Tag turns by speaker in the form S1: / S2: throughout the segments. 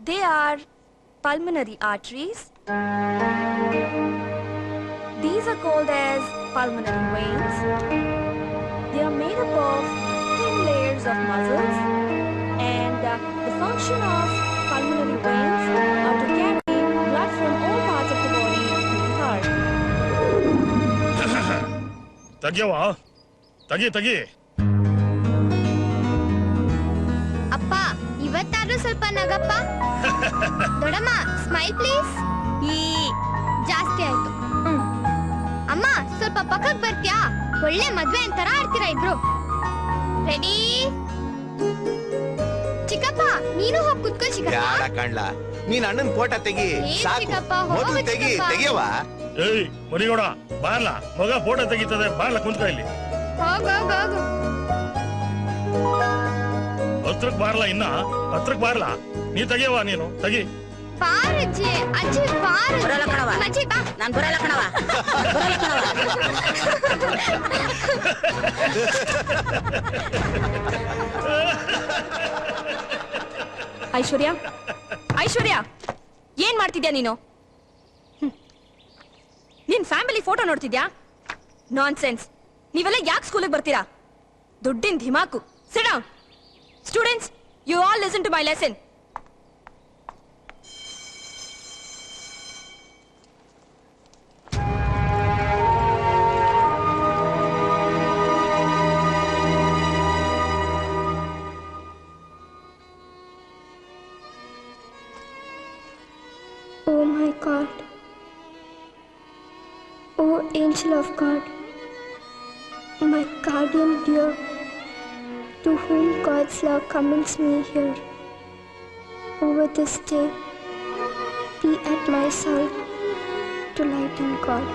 S1: They are pulmonary arteries. These are called as pulmonary veins. They are made up of thin layers of muscles, and the function of pulmonary veins are to carry blood from all parts of the body to the heart.
S2: ತಗಿಯವಾ ತಗಿ
S3: ಅಪ್ಪ ಇವತ್ತಾದ್ರೂ ಸ್ವಲ್ಪ ನಗಪ್ಪ. ದೊಡ್ಡಮ್ಮ smile please. ಜಾಸ್ತಿ ಆಯ್ತು. ಅಮ್ಮ ಸ್ವಲ್ಪ ಪಕ್ಕಕ್ಕೆ ಬರ್ತೀಯಾ? ಒಳ್ಳೆ ಮದ್ವೆ ಅಂತಾರ ಆಡ್ತೀರಾ ಇಬ್ರು. ರೆಡಿ? ಚಿಕ್ಕಪ್ಪ ನೀನು ಹೋಗಿ ಕುತ್ಕೋ ಚಿಕ್ಕಪ್ಪ.
S4: ಯಾಡ ಕಣ್ಲ ನೀನ್ ಅಣ್ಣನ್ ಫೋಟೋ ತೆಗಿ ಸಾಕು. ಮೊದಲು ತೆಗಿಯವಾ.
S2: ಏಯ್ ಮರಿಗೋಡ ಬಾರ್ಲ ಮಗ ಫೋಟೋ ತೆಗಿತದೆ ಬಾರ್ಲ ಕುಂತ್ಕೊ ಇಲ್ಲಿ.
S3: ಹೋಗು
S2: ಹತ್ರಕ್ ಬಾರ್ಲ ಇನ್ನ ಹತ್ರಕ್ ಬಾರ್ಲ ನೀ ತೆಗಿಯವಾ ನೀನು ತೆಗಿ.
S3: ಬಾರಜ್ಜಿ ಅಜ್ಜಿ ಬಾರ.
S5: ಬರಲ್ಲ ಕಣವ
S3: ಅಜ್ಜಿ ಬಾ.
S5: ನಾನು ಬರಲ್ಲ ಕಣವ.
S1: ಐಶ್ವರ್ಯ ಐಶ್ವರ್ಯ ಏನ್ ಮಾಡ್ತಿದ್ಯಾ ನೀನು? ನಿನ್ ಫ್ಯಾಮಿಲಿ ಫೋಟೋ ನೋಡ್ತಿದ್ಯಾ? ನಾನ್ಸೆನ್ಸ್. ನೀವೆಲ್ಲ ಯಾಕೆ ಸ್ಕೂಲಿಗೆ ಬರ್ತೀರಾ? ದುಡ್ಡಿನ ಧಿಮಾಕು. Sit down. Students, you all listen to my lesson.
S6: Oh my God. Oh angel of God, my guardian dear, to whom God's love commends me here. Over this day, be at my side to lighten God.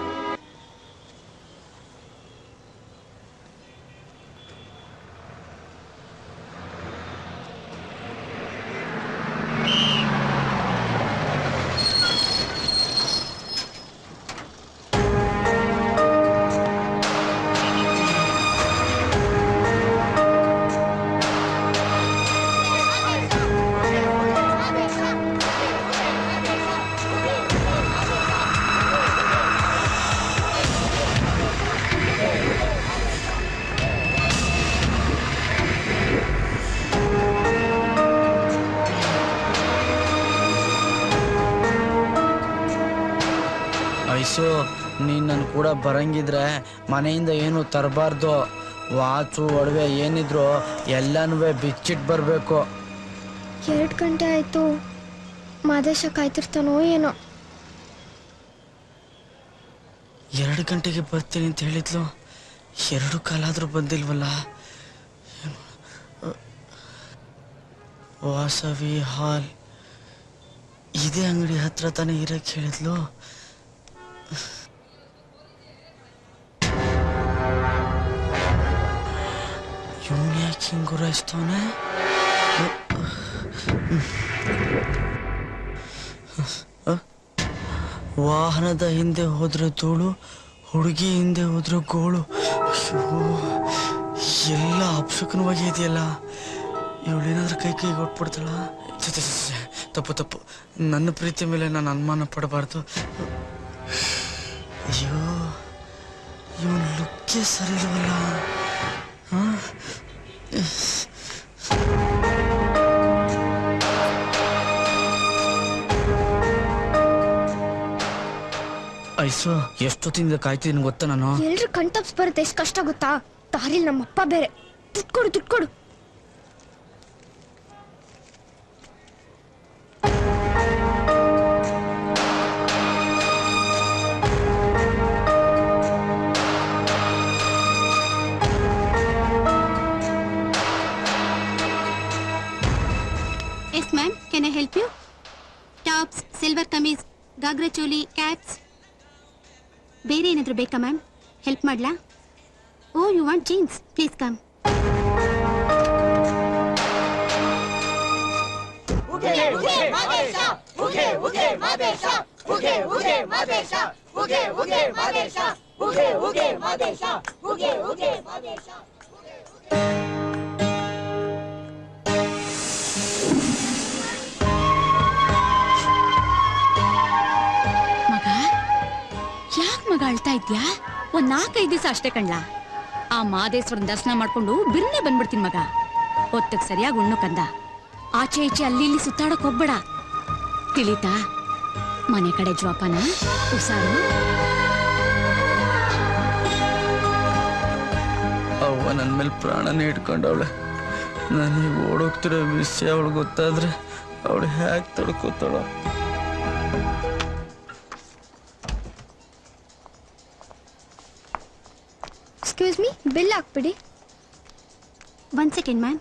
S7: Ice ನೀನ್ ನನ್ ಕೂಡ ಬರಂಗಿದ್ರೆ ಮನೆಯಿಂದ ಏನು ತರಬಾರ್ದು. Watch ಒಡವೆ ಏನಿದ್ರು ಎಲ್ಲನೂ ಬಿಚ್ಚಿಟ್ ಬರ್ಬೇಕು.
S6: 2 ಗಂಟೆ ಆಯ್ತು. ಮಾದೇಶ ಕಾಯ್ತಿರ್ತಾನೋ ಏನೋ.
S7: 2 ಗಂಟೆಗೆ ಬರ್ತೀನಿ ಅಂತ ಹೇಳಿದ್ಲು. 2 ಕಾಲಾದ್ರೂ ಬಂದಿಲ್ವಲ್ಲ. ವಾಸವಿ ಹಾಲ್ ಇದೇ ಅಂಗಡಿ ಹತ್ರ ತಾನೇ ಇರಕ್ಕೆ ಹೇಳಿದ್ಲು. ಇವನು ಯಾಕೆ ಹಿಂಗೆ ಗುರಾಯಿಸ್ತವನೆ? ವಾಹನದ ಹಿಂದೆ ಹೋದ್ರೆ ಧೂಳು, ಹುಡುಗಿ ಹಿಂದೆ ಹೋದ್ರೆ ಗೋಳು. ಎಲ್ಲ ಅಪಶಕನವಾಗಿ ಇದೆಯಲ್ಲ. ಇವಳೇನಾದ್ರೂ ಕೈ ಕೊಟ್ಬಿಡ್ತಾಳ? ತಪ್ಪು. ನನ್ನ ಪ್ರೀತಿ ಮೇಲೆ ನಾನು ಅನುಮಾನ ಪಡಬಾರ್ದು. ಅಯ್ಯೋ ಇವನು ಲುಕ್ಕೇ ಸರಿ ಇಲ್ವಲ್ಲ. ಐಸು ಎಷ್ಟೊತ್ತಿಂದ ಕಾಯ್ತಿದ್ದೀನಿ ಗೊತ್ತಾ ನಾನು?
S6: ಎಲ್ರು ಕಣ್ತಪ್ಸ್ ಬರುತ್ತೆ. ಎಷ್ಟು ಕಷ್ಟ ಗೊತ್ತಾ? ದಾರಿಲಿ ನಮ್ಮಪ್ಪ ಬೇರೆ. ದುಡ್ಡು ಕೊಡು.
S8: Yes ma'am, can I help you? Tops, silver kameez, gagra choli, caps. ಬೇರೆ ಏನಾದರೂ ಬೇಕಾ ಮ್ಯಾಮ್? ಹೆಲ್ಪ್ ಮಾಡ್ಲಾ? Oh you want jeans, please come. ಇದ್ಯಾ? ಒಂದ್ 4-5 ದಿವಸ ಅಷ್ಟೇ ಕಣ್ಲಾ. ಆ ಮಾದೇಶ್ವರನ್ ದರ್ಶನ ಮಾಡ್ಕೊಂಡು ಬಿರ್ನೆ ಬಂದ್ಬಿಡ್ತೀನಿ ಮಗ. ಹೊತ್ತಕ್ ಸರಿಯಾಗಿ ಉಣ್ಣು ಕಂದ. ಆಚೆ ಈಚೆ ಅಲ್ಲಿ ಇಲ್ಲಿ ಸುತ್ತಾಡಕ್ ಹೋಗ್ಬೇಡ, ತಿಳಿತಾ? ಮನೆ ಕಡೆ ಜೋಪಾನ, ಹುಷಾರು.
S7: ಅವ್ವ ನನ್ನ ಮೇಲೆ ಪ್ರಾಣನೇ ಇಟ್ಕೊಂಡವಳೆ. ನನಗೆ ಓಡೋಗ್ತಿರೋ ವಿಷಯ ಅವಳು ಗೊತ್ತಾದ್ರೆ ಅವಳು ಹ್ಯಾಕ್ ತಡ್ಕೋತಾಳ?
S6: ಎಕ್ಸ್ಕ್ಯೂಸ್ ಮೀ, ಬಿಲ್ ಹಾಕ್ಬಿಡಿ.
S8: 1 ಸೆಕೆಂಡ್ ಮ್ಯಾಮ್.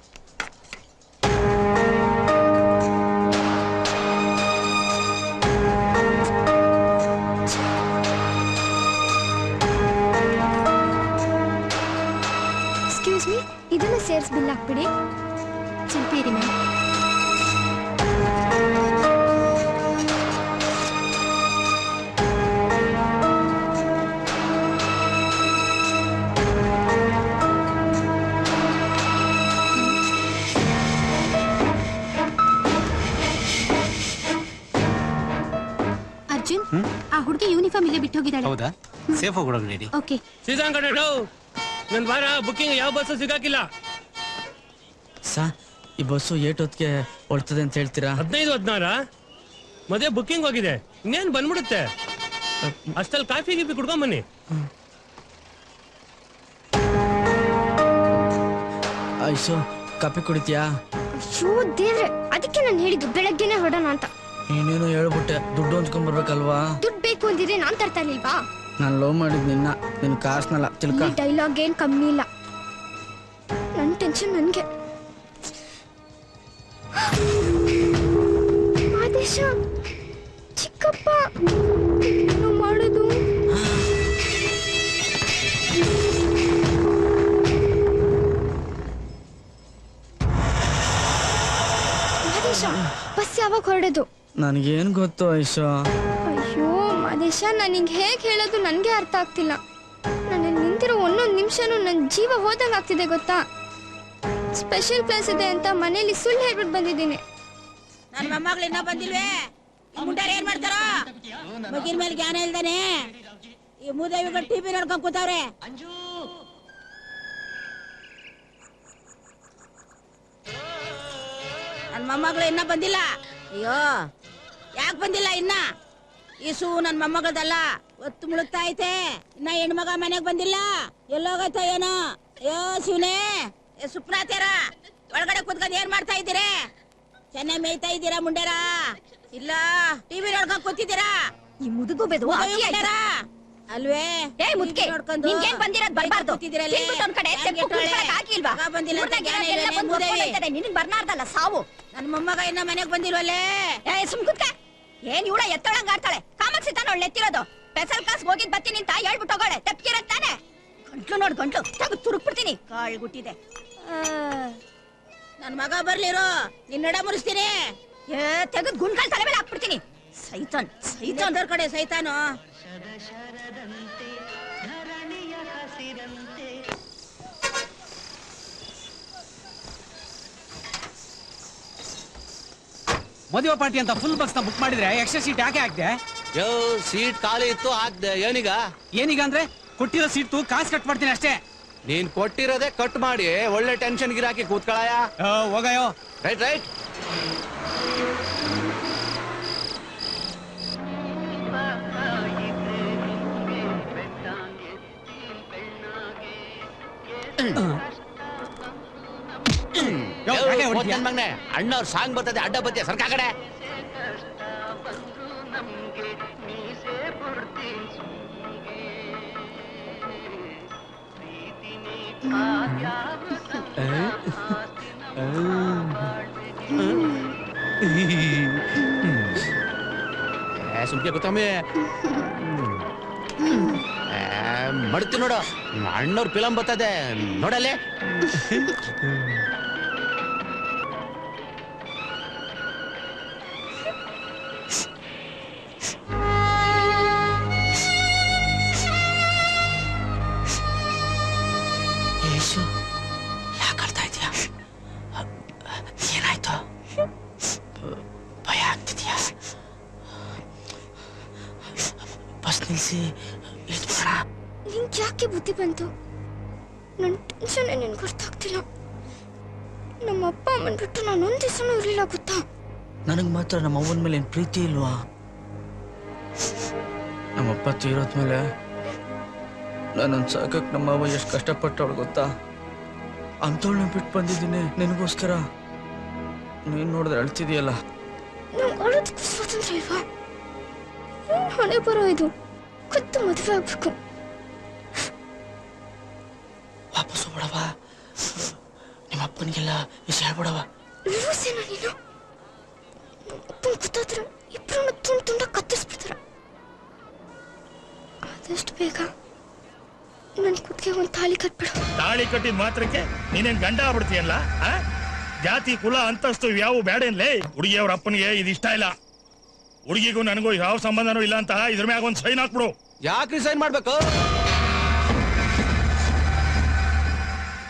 S6: ಎಕ್ಸ್ಕ್ಯೂಸ್ ಮೀ, ಇದನ್ನ ಸೇರ್ಸ್ ಬಿಲ್ ಹಾಕ್ಬಿಡಿ.
S8: ಸ್ವಲ್ಪ ಇರಿ ಮ್ಯಾಮ್. ಅರ್ಜುನ್, ಆ ಹುಡುಗಿ ಯೂನಿಫಾರ್ಮ್ ಇಲ್ಲೇ ಬಿಟ್ಟು ಹೋಗಿದ್ದಾಳೆ.
S5: ಹೌದಾ? ಸೇಫ್ ಆಗಿ ಹೊರಗೆ ರೆಡಿ.
S8: ಓಕೆ.
S9: ಸೀಸನ್ ಕಡೆ ನನ್ ವಾರ ಬುಕ್ಕಿಂಗ್ ಯಾವ ಬಸ್ಸು ಸಿಗಾಕಿಲ್ಲ.
S7: ಈ ಬಸ್ಸು ಏಟೊತ್ತಿಗೆ ಹೊಡ್ತದೆ ಅಂತ ಹೇಳ್ತೀರಾ?
S9: 15-16 ಮದುವೆ ಬುಕ್ಕಿಂಗ್ ಹೋಗಿದೆ. ಇನ್ನೇನ್ ಬಂದ್ಬಿಡುತ್ತೆ. ಅಷ್ಟಲ್ಲಿ ಕಾಫಿ ಗೀಫಿ ಕುಡ್ಕೊಂಬನ್ನಿ.
S7: ಐಸು, ಕಾಫಿ ಕುಡಿತೀಯಾ?
S6: ಅಯ್ಯೋ ದೇವ್ರೆ, ಅದಕ್ಕೆ ನಾನು ಹೇಳಿದ್ದು ಬೆಳಗ್ಗೆನೆ ಹೊಡೋಣ ಅಂತ.
S7: ನೀನೇನು ಹೇಳ್ಬಿಟ್ಟೆ, ದುಡ್ಡು ಹೊಂಚ್ಕೊಂಡ್ಬರ್ಬೇಕಲ್ವಾ?
S6: ದುಡ್ಡು ಬೇಕು ಅಂದಿದ್ರೆ ನಾನ್ ತರ್ತಾ ಇರ್ಲಿಲ್ವಾ?
S7: ನಾನು ಲವ್ ಮಾಡಿದ್ ನಿನ್ನ ಕಾಸ್ನಲ್ಲ ತಿಳ್ಕ.
S6: ಈ ಡೈಲಾಗ್ ಏನ್ ಕಮ್ಮಿ ಇಲ್ಲ. ನನ್ ಟೆನ್ಷನ್ ನನ್ಗೆ. ಆದೇಶ, ಚಿಕ್ಕಪ್ಪ ಏನು ಮಾಡೋದು? ಆದೇಶ, ಬಸ್ ಯಾವಾಗ ಹೊರಡೋದು?
S7: ನನಗೇನು ಗೊತ್ತು ಐಶು.
S6: ಅಯ್ಯೋ ಮಾದೇಶ, ನನಗೆ ಹೇಗೆ ಹೇಳೋದು ನನಗೆ ಅರ್ಥ ಆಗ್ತಿಲ್ಲ. ನಾನು ನಿಂತಿರೋ ಒಂದೊಂದು ನಿಮಿಷನೂ ನನ್ನ ಜೀವ ಹೋದಂಗೆ ಆಗ್ತಿದೆ ಗೊತ್ತಾ? ಸ್ಪೆಷಲ್ ಕ್ಲಾಸ್ ಇದೆ ಅಂತ ಮನೇಲಿ ಸುಳ್ಳು ಹೇಳ್ಬಿಟ್ಟು ಬಂದಿದ್ದೀನಿ.
S10: ನನ್ನ ಮೊಮ್ಮಗಳು ಇನ್ನ ಬಂದಿಲ್ವೇ? ಈ ಮುಂಡಾರ ಏನ್ ಮಾಡ್ತಾರ? ಮಗಿನ ಮೇಲೆ ಜ್ಞಾನ ಇಲ್ದಾನೆ ಈ ಮೂದೇವಿಗಳು ಟಿವಿ ನೋಡ್ಕೊಂಡ್ ಕೂತಾವ್ರೆ. ನನ್ನ ಮೊಮ್ಮಗಳು ಇನ್ನ ಬಂದಿಲ್ಲ. ಅಯ್ಯೋ, ಯಾಕೆ ಬಂದಿಲ್ಲ ಇನ್ನ? ಈಸು ನನ್ನ ಮೊಮ್ಮಗಳದಲ್ಲ, ಒತ್ತು ಮುಳುಗ್ತಾ ಐತೆ. ಇನ್ನ ಹೆಣ್ಮಗ ಮನೆಗ್ ಬಂದಿಲ್ಲ. ಎಲ್ಲೋಗೈತ ಏನೋ? ಅಯ್ಯೋ ಶಿವನೇ, ಸುಪ್ನಾತ್ಯಾರ ಒಳಗಡೆ ಕೂತ್ಕೊಂಡು ಏನ್ ಮಾಡ್ತಾ ಇದ್ದೀರಿ? ಚೆನ್ನಾಗಿ ಮೇಯ್ತಾ ಇದ್ದೀರಾ ಮುಂಡೇರ? ಇಲ್ಲ ಟಿವಿ ನೋಡ್ಕೊಂಡ್ ಕೂತಿದ್ದೀರಾ?
S3: ಈ ಮುದುಗು ಬೆದು
S10: ಅಲ್ವೇ?
S3: ನೋಡ್ಕೊಂಡು ನಿನ್ಗೇನ್ ಬಂದಿರೋದ್ ಬರ್ಬಾರ್ದು. ಒಂದ್ ಕಡೆ ಆಗಿಲ್ವಾ? ನಿನಗ್ ಬರ್ನಾರ್ದಲ್ಲ ಸಾವು.
S10: ನನ್ ಮೊಮ್ಮಗ ಇನ್ನ ಮನೆಗ್ ಬಂದಿಲ್ವಲ್ಲೇ?
S3: ಸುಮ್ಕುತ್ಕ. ಏನ್ ಇವಳ ಎತ್ತೊಳಂಗ್ ಆಡ್ತಾಳೆ? ಕಾಮಕ್ಸಿ ತಾನ ಅವಳು ಎತ್ತಿರೋದು. ಸ್ಪೆಷಲ್ ಕ್ಲಾಸ್ ಹೋಗಿದ್ ಬರ್ತೀನಿ ಅಂತ ಹೇಳ್ಬಿಟ್ಟು ಹೋಗೋಳೆ. ತಪ್ಪಿರತ್ತಾನೆ. ಗಂಟ್ಲು ನೋಡ್ ಗಂಟ್ಲು ತಗದು ತುರುಕ್ಬಿಡ್ತೀನಿ. ಕಾಳ್ಗುಟ್ಟಿದೆ.
S10: ನನ್ ಮಗ ಬರ್ಲಿರೋ, ನಿನ್ನಡ ಮುರಿಸ್ತೀನಿ.
S3: ತೆಗೆದ್ ಗುಂಡ್ಕಾಲ್ ತಲೆ ಮೇಲೆ ಹಾಕ್ಬಿಡ್ತೀನಿ. ಸೈತಾನ್ ಸೈತಾನ್
S10: ಕಡೆ ಸೈತಾನು.
S5: ಮದುವೆ ಪಾರ್ಟಿ ಅಂತ ಫುಲ್ ಬಸ್ ನ ಬುಕ್ ಮಾಡಿದ್ರೆ ಎಕ್ಸ್ಟ್ರಾ ಸೀಟ್ ಯಾಕೆ ಹಾಕ್ದೆ?
S4: ಯೋ, ಸೀಟ್ ಖಾಲಿ ಇತ್ತು ಹಾಕ್ದೆ. ಏನೀಗ
S5: ಅಂದ್ರೆ ಕೊಟ್ಟಿರೋ ಸೀಟ್ ಕಾಸು ಕಟ್ ಮಾಡ್ತೀನಿ ಅಷ್ಟೇ.
S4: ನೀನ್ ಕೊಟ್ಟಿರೋದೇ ಕಟ್ ಮಾಡಿ ಒಳ್ಳೆ ಟೆನ್ಷನ್ ಗಿರಾಕಿ ಕೂತ್ಕೊಳ್ಳಾಯ.
S5: ಹೋಗಯೋ.
S4: Right right. ಮಗನೆ, ಅಣ್ಣವ್ರ ಸಾಂಗ್ ಬರ್ತದೆ, ಅಡ್ಡ ಬತ್ತೆ ಸರ್ಕ ಕಡೆ. ಸುಮ್ಕೆ ಗೊತ್ತಮ್ಮಿ ಮಡ್ತಿ ನೋಡು, ಅಣ್ಣವ್ರ ಫಿಲಂ ಬರ್ತದೆ ನೋಡಲ್ಲೇ.
S7: ಯಾಕಳ್ತಾ ಇದೀಯಾ? ಏನಾಯ್ತು? ಭಯ ಆಗ್ತಿದ್ಯಾ? ಬಸ್ ನಿಲ್ಸಿ
S6: ನಿಂಗೆ ಯಾಕೆ ಬುದ್ಧಿ ಬಂತು? ನನ್ನ ಟೆನ್ಷನ್ ನಿನ್ಗೆ ಗೊತ್ತಾಗ್ತಿಲ್ಲ. ನಮ್ಮ ಅಪ್ಪ ಅಮ್ಮನ್ ಬಿಟ್ಟು ನಾನು ಒಂದ್ ದಿವಸನೂ ಇರಲಿಲ್ಲ ಗೊತ್ತಾ?
S7: ನನಗೆ ಮಾತ್ರ ನಮ್ಮ ಅವ್ವನ ಮೇಲೆ ಏನು ಪ್ರೀತಿ ಇಲ್ವಾ? ನಮ್ಮಪ್ಪ ತೀರೋದ್ಮೇಲೆ ನನ್ನನ್ನು ಸಾಕಕ್ಕೆ ನಮ್ಮವ್ವ ಎಷ್ಟು ಕಷ್ಟಪಟ್ಟವಳು ಗೊತ್ತಾ? ಅಂಥವಳನ್ನ ಬಿಟ್ಟು ಬಂದಿದ್ದೀನಿ ನಿನಗೋಸ್ಕರ. ನೀನು ನೋಡಿದ್ರೆ ಅಳ್ತಿದೆಯಲ್ಲ.
S6: ನಂಗೆ ಅಳೋದಕ್ಕೆ ಸ್ವಾತಂತ್ರ್ಯ ಇಲ್ವಾ? ಏನು ಹೊಣೆ ಬರೋ ಇದು? ಕತ್ತು ಮದುವೆ ಆಗ್ಬೇಕು.
S7: ವಾಪಸ್ ಹೋಗ್ಬಿಡವ. ನಿಮ್ಮ ಅಪ್ಪನಿಗೆಲ್ಲ ವಿಷಯ ಹೇಳ್ಬಿಡವ.
S6: ಲೂಸೇನ ನೀನು? ಅಪ್ಪನ ಗೊತ್ತಾದ್ರೆ ಇಬ್ಬರನ್ನ ತುಂಡ ಕತ್ತರಿಸ್ಬಿಡ್ತಾರ. ಆದಷ್ಟು ಬೇಗ ನನ್ನ ಕುತ್ತಿಗೆ ಒಂದು ತಾಳಿ ಕಟ್ಬಿಡು.
S2: ತಾಳಿ ಕಟ್ಟಿದ ಮಾತ್ರಕ್ಕೆ ನೀನೇನ್ ಗಂಡ ಆಗ್ಬಿಡ್ತೀಯಲ್ಲ? ಜಾತಿ ಕುಲ ಅಂತಸ್ತು ಯಾವ ಬೇಡೇನ್ಲೇ? ಹುಡುಗಿಯವ್ರ ಅಪ್ಪನಿಗೆ ಇದು ಇಷ್ಟ ಇಲ್ಲ. ಹುಡುಗಿಗೂ ನನಗೂ ಯಾವ ಸಂಬಂಧನೂ ಇಲ್ಲ ಅಂತ ಇದ್ರ ಮ್ಯಾಗ ಒಂದು ಸೈನ್ ಹಾಕ್ಬಿಡು.
S5: ಯಾಕ್ರಿ ಸೈನ್ ಮಾಡ್ಬೇಕು?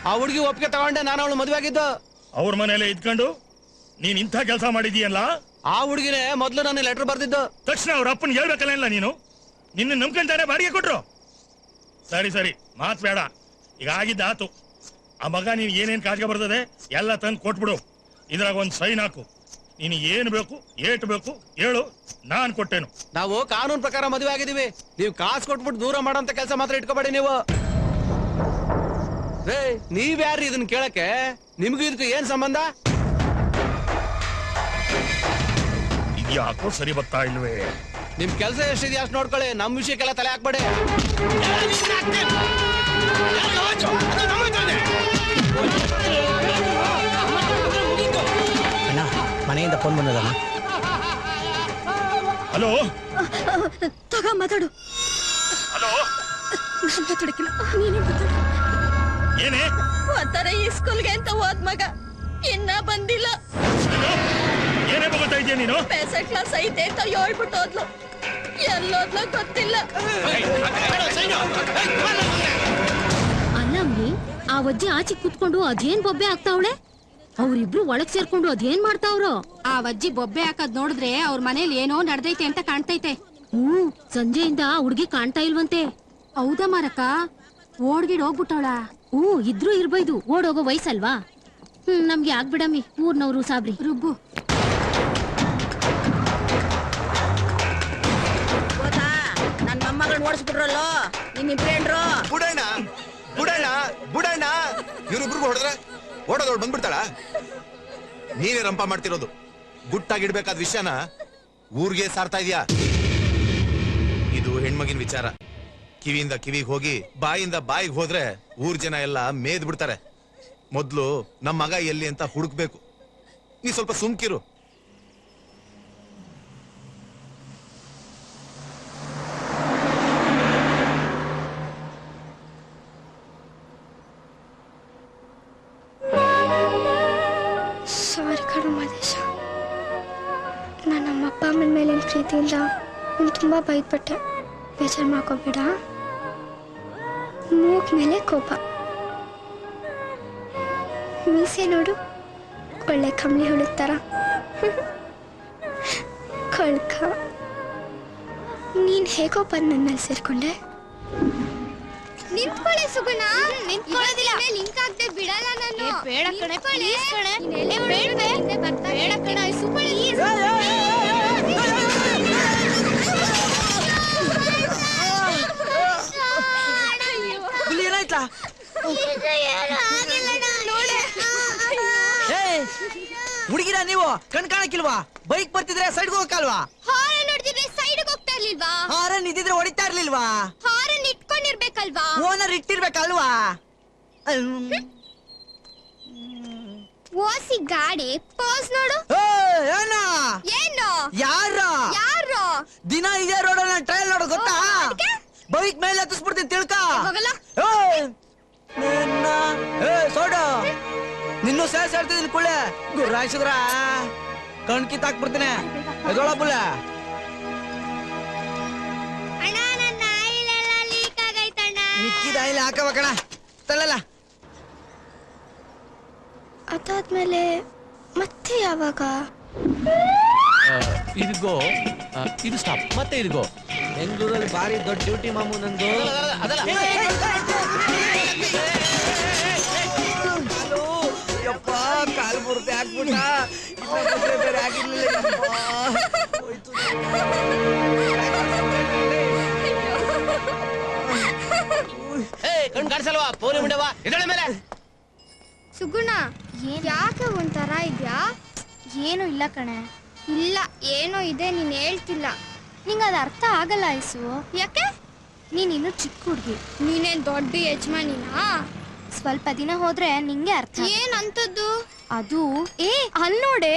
S5: ಆ ಹುಡುಗಿ ಒಪ್ಪಿಗೆ ತಗೊಂಡೆ ನಾನು ಅವಳು ಮದುವೆ ಆಗಿದ್ದು.
S2: ಅವ್ರ ಮನೇಲೆ ಇದ್ಕೊಂಡು ನೀನ್ ಇಂಥ ಕೆಲಸ ಮಾಡಿದೀಯಲ್ಲ.
S5: ಆ ಹುಡುಗಿನೇ ಮೊದ್ಲು ನಾನು ಲೆಟರ್ ಬರ್ದಿದ್ದು.
S2: ತಕ್ಷಣ ಅವ್ರ ಅಪ್ಪನ್ ಹೇಳ್ಬೇಕಲ್ಲ ನೀನು? ನಿನ್ನ ನಂಬ್ಕೊಂತಾರೆ ಬಾಡಿಗೆ ಕೊಟ್ರು. ಸರಿ ಸರಿ ಮಾತ್ ಬೇಡ, ಈಗ ಆಗಿದ್ದಾತು. ಆ ಮಗ ನೀನ್ ಏನೇನ್ ಕಾಜಿಗೆ ಬರ್ತದೆ ಎಲ್ಲ ತಂದು ಕೊಟ್ಬಿಡು. ಇದ್ರಾಗ ಒಂದ್ ಸೈನ್ ಹಾಕು. ನೀನು ಏನ್ ಬೇಕು ಏಟ್ ಬೇಕು ಹೇಳು, ನಾನ್ ಕೊಟ್ಟೇನು.
S5: ನಾವು ಕಾನೂನು ಪ್ರಕಾರ ಮದುವೆ ಆಗಿದೀವಿ. ನೀವು ಕಾಸು ಕೊಟ್ಬಿಟ್ಟು ದೂರ ಮಾಡೋಂತ ಕೆಲಸ ಮಾತ್ರ ಇಟ್ಕೋಬೇಡಿ ನೀವು. ರೇ ನೀವ್ಯಾರು ಇದನ್ನ ಕೇಳಕ್ಕೆ? ನಿಮ್ಗೂ ಇದಕ್ಕೆ ಏನ್ ಸಂಬಂಧ?
S2: ಯಾಕೋ ಸರಿ ಬರ್ತಾ ಇಲ್ವೇ?
S5: ನಿಮ್ ಕೆಲಸ ಎಷ್ಟಿದೆಯಾ ಅಷ್ಟು ನೋಡ್ಕೊಳ್ಳಿ. ನಮ್ ವಿಷಯಕ್ಕೆಲ್ಲ ತಲೆ ಹಾಕ್ಬೇಡಿ.
S7: ಅಣ್ಣ ಮನೆಯಿಂದ ಫೋನ್ ಬಂದದಮ್ಮ.
S2: ಹಲೋ
S3: ತಗ ಮಾತಾಡು.
S2: ಹಲೋ
S3: ನಾನು ಮಾತಾಡಕ್ಕಿಲ್ಲ, ನೀನೇ ಮಾತಾಡು.
S2: ಏನೇ
S3: ಒಂಥರ ಈ ಸ್ಕೂಲ್ಗೆ ಅಂತ ಹೋದ್ ಮಗ ಇನ್ನ ಬಂದಿಲ್ಲ.
S2: ಏನೇ ಬಗ್ತಾ ಇದೆಯಾ ನೀನು?
S3: ಸ್ಪೆಷಲ್ ಕ್ಲಾಸ್ ಐತೆ ಅಂತ ಹೇಳ್ಬಿಟ್ಟು ಹೋದ್ಲು. ಎಲ್ಲೋದ್ಲು ಗೊತ್ತಿಲ್ಲ.
S8: ಅಲ್ಲಮ್ಮಿ, ಆ ಅಜ್ಜಿ ಆಚೆ ಕೂತ್ಕೊಂಡು ಅದೇನ್ ಬೊಬ್ಬೆ ಆಗ್ತಾವಳೆ? ಅವ್ರಿಬ್ರು ಒಳಗ್ ಸೇರ್ಕೊಂಡು ಅದೇನ್ ಮಾಡ್ತಾವ್ರು? ಆ ಅಜ್ಜಿ ಬೊಬ್ಬೆ ಹಾಕದ್ ನೋಡಿದ್ರೆ ಅವ್ರ ಮನೇಲಿ ಏನೋ ನಡ್ದೈತೆ ಅಂತ ಕಾಣ್ತೈತೆ. ಸಂಜೆಯಿಂದ ಹುಡ್ಗಿ ಕಾಣ್ತಾ ಇಲ್ವಂತೆ. ಹೌದಾ ಮಾರಕ್ಕ? ಓಡ್ಗಿಡ್ ಹೋಗ್ಬಿಟ್ಟವಳ. ಇದ್ರೂ ಇರ್ಬೋದು, ಓಡೋಗೋ ವಯಸ್ಸಲ್ವಾ? ನಮ್ಗೆ ಆಗ್ಬಿಡಮ್ಮಿ, ಊರ್ನವ್ರು ಸಾಬ್ರಿ ರುಬ್ಬು.
S10: ಗೊತ್ತಾ ನನ್ ಮೊಮ್ಮಗಳನ್ನ ಓಡಿಸ್ಬಿಟ್ರಲ್ಲೋ ನಿನ್ನಿಬ್ರೇನ್ರು.
S4: ಬುಡಣ್ಣ ಬುಡಣ್ಣ ಬುಡಣ್ಣ ಇವ್ರಿಬ್ರಿಗೂ ಹೊಡೆದ್ರೆ ಓಡೋದವ್ಳು ಬಂದ್ಬಿಡ್ತಾಳ? ನೀನೇ ರಂಪ ಮಾಡ್ತಿರೋದು. ಗುಟ್ಟಾಗಿಡ್ಬೇಕಾದ ವಿಷಯನ ಊರ್ಗೆ ಸಾರ್ತಾ ಇದೀಯಾ? ಇದು ಹೆಣ್ಮಗಿನ ವಿಚಾರ. ಕಿವಿಯಿಂದ ಕಿವಿಗೆ ಹೋಗಿ ಬಾಯಿಂದ ಬಾಯಿಗೆ ಹೋದ್ರೆ ಊರ್ ಜನ ಎಲ್ಲ ಮೇದ್ ಬಿಡ್ತಾರೆ. ಮೊದ್ಲು ನಮ್ಮ ಮಗ ಎಲ್ಲಿ ಅಂತ ಹುಡುಕ್ಬೇಕು. ನೀ ಸ್ವಲ್ಪ ಸುಮ್ಕಿರು.
S6: ಸಾರಿ ಕಣೋ ಮಹೇಶ, ನಾನು ನಮ್ಮ ಅಪ್ಪ ಅಮ್ಮನ ಮೇಲಿನ ಪ್ರೀತಿಯಿಂದ ನೀನು ತುಂಬ ಬೈದ್ಬಿಟ್ಟೆ. ಬೇಜಾರು ಮಾಡ್ಕೋಬೇಡ. ಮೂಗ್ ಮೇಲೆ ಕೋಪ, ಮೀಸೆ ನೋಡು ಒಳ್ಳೆ ಕಂಬಳಿ ಹುಡುಕ್ತಾರ. ಕಳ್ಕ, ನೀನ್ ಹೇಗೋ ಬಂದು ನನ್ನ ಮೇಲೆ ಸೇರ್ಕೊಂಡೆ. ನಿಂತ್ಕೊಳ್ಳಿ ಸುಗುಣ, ನಿಂತ್ಕೊಳ್ಳೋದಿಲ್ಲ. ಲಿಂಕ್ ಆಗದೆ ಬಿಡಲ್ಲ ನಾನು. ಬೇಡ ಕಣೆ, ಪ್ಲೀಸ್ ಕಣೆ. ನೀನೆಲ್ಲೇ ಬೇಡವೆ, ಬೇಡ ಕಣೆ, ಸುಗುಣ
S7: ಏನಾಯ್ತಾ? ಹುಡುಗಿರ ನೀವು ಕಣ್ ಕಾಣಕ್ಕಿಲ್ವಾ? ಬೈಕ್ ಬರ್ತಿದ್ರೆ ಸೈಡ್ಗೆ ಹೋಗಲ್ವಾ?
S6: ಹಾರನ್ ನೋಡ್ತಿದ್ರೆ ಸೈಡ್ಗೆ ಹೋಗ್ತಾ ಇರ್ಲಿಲ್ವಾ?
S7: ಹಾರನ್ ಇದ್ದಿದ್ರೆ ಹೊಡಿತಾ ಇರ್ಲಿಲ್ವಾ?
S6: ಹಾರನ್ ಇಟ್ಕೊಂಡಿರ್ಬೇಕಲ್ವಾ?
S7: ಓನರ್ ಇಟ್ಟಿರ್ಬೇಕಲ್ವಾ?
S6: ಓಸಿ ಗಾಡಿ ಪೋಸ್ ನೋಡು.
S7: ಏನೋ
S6: ಏನು
S7: ಯಾರು
S6: ಯಾರು
S7: ದಿನ ಇದೇ ರೋಡಲ್ಲಿ ಟ್ರಯಲ್ ನೋಡೋ ಗೊತ್ತಾ? ಬೈಕ್ ಮೇಲೆ ಹತ್ತಿಸ್ಬಿಡ್ತೀನಿ ತಿಳ್ಕ. ಸೋಡು ನಿನ್ನೂ ಸೇರ್ಸ್ ಹೇಳ್ತಿದ್ದೀನಿ ಕುಳ್ಳೆ. ಗುರ್ರಾಯಿಸಿದ್ರ ಕಣ್ ಕಿತ್ತಾಕ್ಬಿಡ್ತೀನಿ. ಎದೊಳ ಬುಳ್ಳ.
S6: ಅಣ್ಣ, ನನ್ನ ಆಯಿಲೆಲ್ಲ ಲೀಕ್ ಆಗೈತಣ್ಣ.
S7: ಮಿಕ್ಕಿದ ಆಯಿಲ್ ಹಾಕಬೇಕಣ. ತಳ್ಳಲ್ಲ.
S6: ಅದಾದ್ಮೇಲೆ ಮತ್ತೆ ಯಾವಾಗ?
S11: ಇದಿಗೋ, ಇದು ಸ್ಟಾಪ್, ಮತ್ತೆ ಇದಿಗೋ.
S7: ಬೆಂಗಳೂರಲ್ಲಿ ಭಾರಿ ದೊಡ್ಡ ಡ್ಯೂಟಿ ಮಾಮು ನಂದು. ಯಪ್ಪ ಕಾಲು ಮುರ್ದೆ ಹಾಕ್ಬಿಟ್ಟ. ಬೇರೆ ಆಗಿರ್ಲಿಲ್ಲ.
S5: ಕಣ್ ಕಾಣಿಸಲ್ವಾ ಪೋಲಿ ಮುಂಡೆವಾ ಇದಳೆ ಮೇಲೆ
S6: ಸುಗುಣ ಯಾಕೆ ಒಂಥರ ಇದ್ಯಾ?
S11: ಏನು ಇಲ್ಲ ಕಣೆ.
S6: ಇಲ್ಲ ಏನೋ ಇದೆ, ನೀನ್ ಹೇಳ್ತಿಲ್ಲ.
S11: ನಿಂಗೆ ಅದು ಅರ್ಥ ಆಗಲ್ಲ ಐಸು.
S6: ಯಾಕೆ?
S11: ನೀನ್ ಇನ್ನು ಚಿಕ್ಕ ಹುಡುಗಿ,
S6: ನೀನೇನ್ ದೊಡ್ಡ ಯಜಮಾನಿನಾ?
S11: ಸ್ವಲ್ಪ ದಿನ ಹೋದ್ರೆ ನಿಂಗೆ ಅರ್ಥ.
S6: ಏನಂತದ್ದು?
S11: ಅದು ಅಲ್ಲಿ ನೋಡೆ.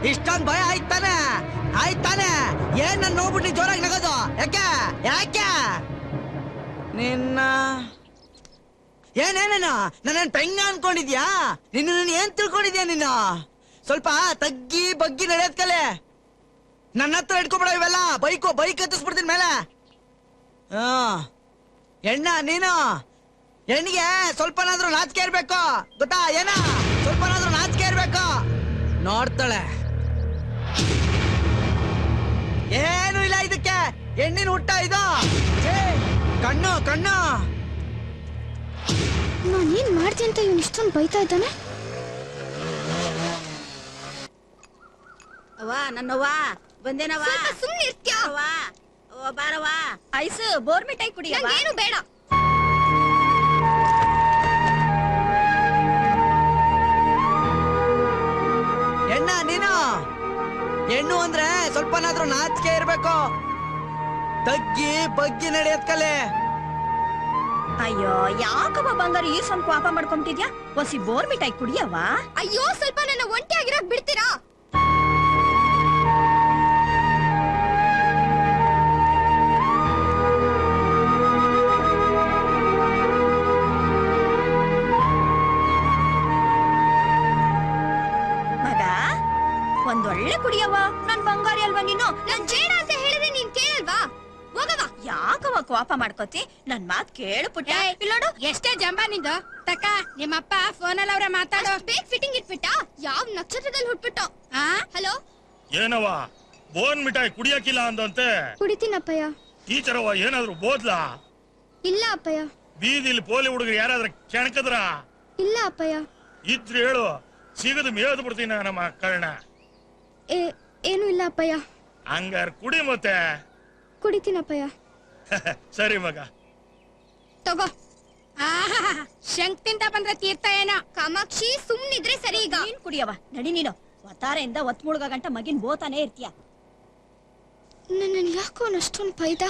S7: ಇಷ್ಟೊಂದು ಭಯ ಆಯ್ತಾನೆ ಏನ್ ನನ್ ನೋಡ್ಬಿಟ್ಟು ಜೋರಾಗಿ ನಗೋದು ಯಾಕೆ ನಿನ್ನ ಏನೇನೇನ ನನ್ನೇನ್ ಪೆಂಗ ಅನ್ಕೊಂಡಿದ್ಯಾ? ನಿನ್ನ ಏನ್ ತಿಳ್ಕೊಂಡಿದ್ಯಾ? ನಿನ್ನ ಸ್ವಲ್ಪ ತಗ್ಗಿ ಬಗ್ಗಿ ನಡೆಯೋದ್ ಕಲೆ. ನನ್ನ ಹತ್ರ ಇಟ್ಕೊಬೇಡ ಇವೆಲ್ಲ. ಬೈಕ್ ಹತ್ತಿಸ್ಬಿಡ್ತೀನಿ ಮೇಲೆ. ಎಣ್ಣ ನೀನು ಹೆಣ್ಣಿಗೆ ಸ್ವಲ್ಪನಾದ್ರೂ ನಾಚಿಕೆ ಇರ್ಬೇಕು, ಗೊತ್ತಾ? ಸ್ವಲ್ಪನಾದ್ರೂ ನಾಚಿಕೆ ಇರ್ಬೇಕು. ನೋಡ್ತಾಳೆ ಏನು ಇಲ್ಲ ಇದಕ್ಕೆ. ಹೆಣ್ಣಿನ ಹುಟ್ಟ ಇದು. ಕಣ್ಣು
S6: ನಾನೇನ್ ಮಾಡ್ತೀನಿ ಅಂತ ಇವ್ನು ಇಷ್ಟೊಂದು ಬೈತಾ ಇದ್ದಾನೆ.
S10: ಅವ್ವ ನನ್ನವ್ವ ಬಂದೇನವ್ವ.
S3: ಸುಮ್ಮನೆ ಇರ್ತ್ಯಾ?
S10: ಅವ್ವ ಬಾರವ್ವ.
S3: ಐಸು ಬೋರ್ಮಿಠಾಯಿ ಕುಡಿಯವ್ವ.
S6: ಏನು ಬೇಡ.
S7: ಹೆಣ್ಣ ನೀನು ಹೆಣ್ಣು ಅಂದ್ರೆ ಸ್ವಲ್ಪನಾದ್ರೂ ನಾಚಿಕೆ ಇರ್ಬೇಕು. ತಗ್ಗಿ ಬಗ್ಗಿ ನಡೆಯತ್ ಕಲೆ.
S3: ಅಯ್ಯೋ ಯಾಕವ್ವ ಬಂಗಾರ ಈ ಸ್ವಲ್ಪ ಪಾಪ ಮಾಡ್ಕೊಂತಿದ್ಯಾ? ಒಸಿ ಬೋರ್ಮಿಠಾಯಿ ಕುಡಿಯವ್ವ.
S6: ಅಯ್ಯೋ ಸ್ವಲ್ಪ ನನ್ನ ಒಂಟಿಯಾಗಿರಕ್ ಬಿಡ್ತೀರಾ?
S3: ಮಗ ಒಂದೊಳ್ಳೆ ಕುಡಿಯವ್ವ. ನನ್ ಬಂಗಾರಿ ಅಲ್ವಾ ನೀನು?
S6: ನನ್ ಜೇಡ ಅಂತ ಹೇಳಿದ್ರೆ ನೀನ್ ಕೇಳಲ್ವಾ? ಹೋಗವ.
S3: ಯಾಕವ್ವ ಕೋಪ ಮಾಡ್ಕೋತಿ? ನನ್ ಮಾತ್ ಕೇಳು ಪುಟ್ಟ.
S6: ನೋಡು ಎಷ್ಟೇ ಜಂಬ ನಿಂದು. ತಕ್ಕ ನಿಮ್ಮಪ್ಪ ಫೋನಲ್ಲಿ ಅವ್ರೆ ಮಾತಾಡೋ. ಬೇಕ್ ಫಿಟ್ಟಿಂಗ್ ಇಟ್ಬಿಟ್ಟ? ಯಾವ ನಕ್ಷತ್ರದಲ್ಲಿ ಹುಟ್ಬಿಟ್ಟು? ಹಲೋ
S2: ಏನವ ಬೋನ್ ಮಿಠಾಯಿ ಕುಡಿಯಕ್ಕಿಲ್ಲ ಅಂದಂತೆ?
S6: ಕುಡಿತೀನಪ್ಪಯ್ಯ.
S2: ಟೀಚರವ ಏನಾದ್ರು ಬೋದ್ಲಾ?
S6: ಇಲ್ಲ ಅಪ್ಪಯ್ಯ.
S2: ಬೀದಿಲಿ ಪೋಲಿ ಹುಡುಗರು ಯಾರಾದ್ರೂ ಕೆಣಕದ್ರ?
S6: ಇಲ್ಲ ಅಪ್ಪಯ್ಯ.
S2: ಇದ್ರೆ ಹೇಳು, ಸಿಗದು ಮೇದ್ ಬಿಡ್ತೀನಿ ನಮ್ಮ ಮಕ್ಕಳನ್ನ.
S6: ಏನು ಇಲ್ಲ ಅಪ್ಪಯ್ಯ.
S2: ಹಂಗಾರ ಕುಡಿ ಮತ್ತೆ.
S6: ಕುಡಿತೀನಪ್ಪಯ್ಯ.
S2: ಸರಿ ಮಗ
S6: ತಗೋ. ಶಂಕ್ ತಿಂತ ಬಂದ್ರೆ ತೀರ್ಥ ಏನೋ. ಕಾಮಾಕ್ಷಿ ಸುಮ್ನಿದ್ರೆ ಸರಿ. ಈಗ
S3: ನೀನ್ ಕುಡಿಯವ್ವ. ನಡಿ ನೀನು. ಒತ್ತಾರೆಯಿಂದ ಒತ್ ಮುಳುಗ ಗಂಟ ಮಗಿನ್ ಬೋತಾನೆ ಇರ್ತೀಯ.
S6: ನನ್ನ ಯಾಕೋ ಅಷ್ಟೊಂದು ಬೈದ.